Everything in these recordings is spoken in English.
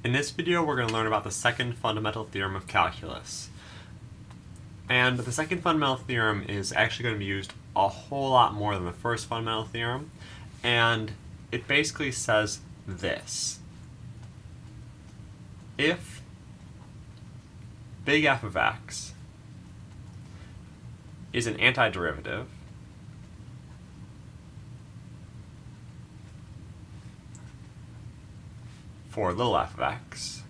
In this video, we're going to learn about the second fundamental theorem of calculus. And the second fundamental theorem is actually going to be used a whole lot more than the first fundamental theorem. And it basically says this. If big F of x is an antiderivative for little f of x,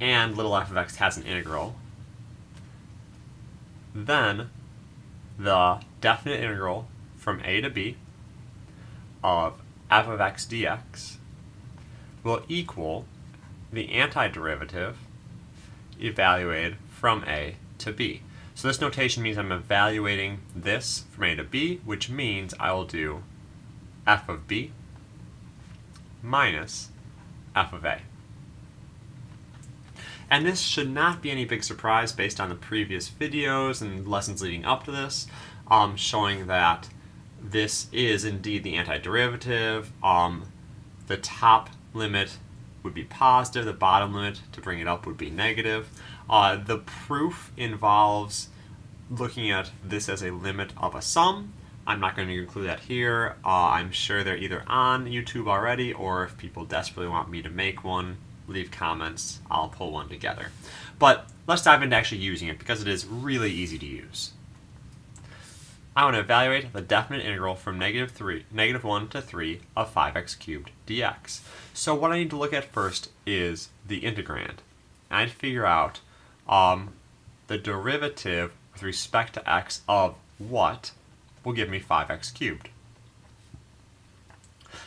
and little f of x has an integral, then the definite integral from a to b of f of x dx will equal the antiderivative evaluated from a to b. So this notation means I'm evaluating this from a to b, which means I will do f of b minus f of a. And this should not be any big surprise based on the previous videos and lessons leading up to this, showing that this is indeed the antiderivative. The top limit would be positive, the bottom limit to bring it up would be negative. The proof involves looking at this as a limit of a sum. I'm not going to include that here. I'm sure they're either on YouTube already, or if people desperately want me to make one, leave comments, I'll pull one together. But let's dive into actually using it, because it is really easy to use. I want to evaluate the definite integral from negative 1 to 3 of 5x cubed dx. So what I need to look at first is the integrand. And I need to figure out the derivative with respect to x of what will give me 5x cubed.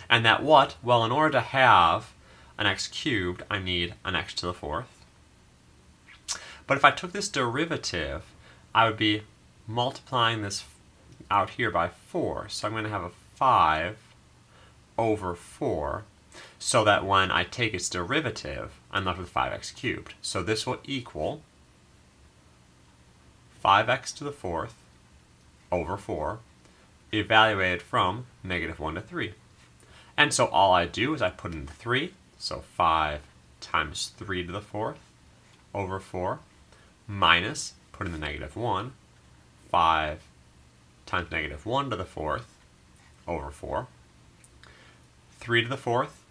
And that what? Well, in order to have an x cubed, I need an x to the fourth. But if I took this derivative, I would be multiplying this out here by 4. So I'm going to have a 5 over 4, so that when I take its derivative, I'm left with 5x cubed. So this will equal 5x to the fourth over 4, evaluated from negative 1 to 3. And so all I do is I put in the 3, so 5 times 3 to the fourth over 4, minus, put in the negative 1, 5 times negative 1 to the fourth over 4. 3 to the fourth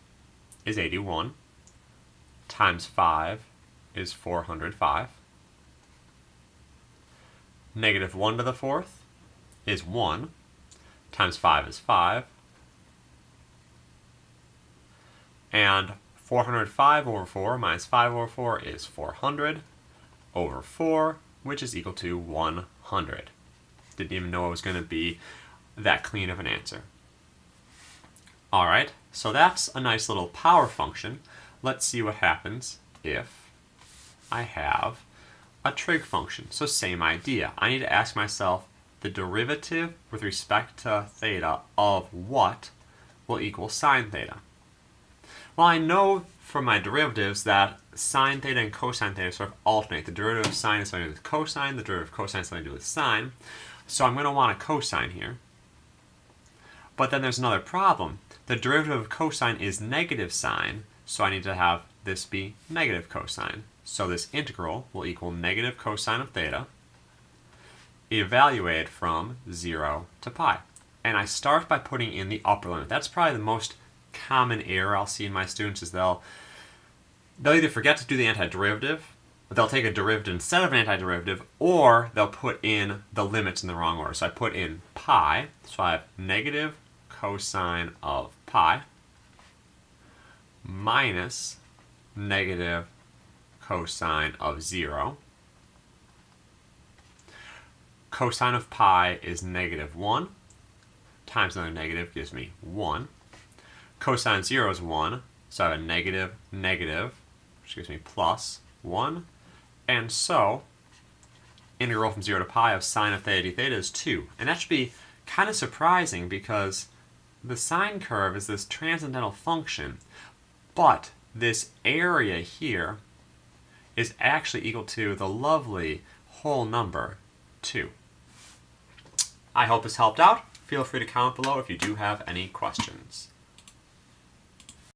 is 81, times 5 is 405. Negative 1 to the fourth is 1, times 5 is 5. And 405 over 4 minus 5 over 4 is 400 over 4, which is equal to 100. Didn't even know it was going to be that clean of an answer. Alright, so that's a nice little power function. Let's see what happens if I have a trig function. So same idea. I need to ask myself the derivative with respect to theta of what will equal sine theta. Well, I know from my derivatives that sine theta and cosine theta sort of alternate. The derivative of sine is something to do with cosine, the derivative of cosine is something to do with sine. So I'm going to want a cosine here. But then there's another problem. The derivative of cosine is negative sine, so I need to have this be negative cosine. So this integral will equal negative cosine of theta, evaluated from 0 to pi. And I start by putting in the upper limit. That's probably the most common error I'll see in my students, is they'll either forget to do the antiderivative, they'll take a derivative instead of an antiderivative, or they'll put in the limits in the wrong order. So I put in pi, so I have negative cosine of pi minus negative cosine of 0. Cosine of pi is negative 1 times another negative gives me 1. Cosine of 0 is 1, so I have a negative, which gives me plus 1. And so, integral from 0 to pi of sine of theta d theta is 2. And that should be kind of surprising, because the sine curve is this transcendental function, but this area here is actually equal to the lovely whole number 2. I hope this helped out. Feel free to comment below if you do have any questions.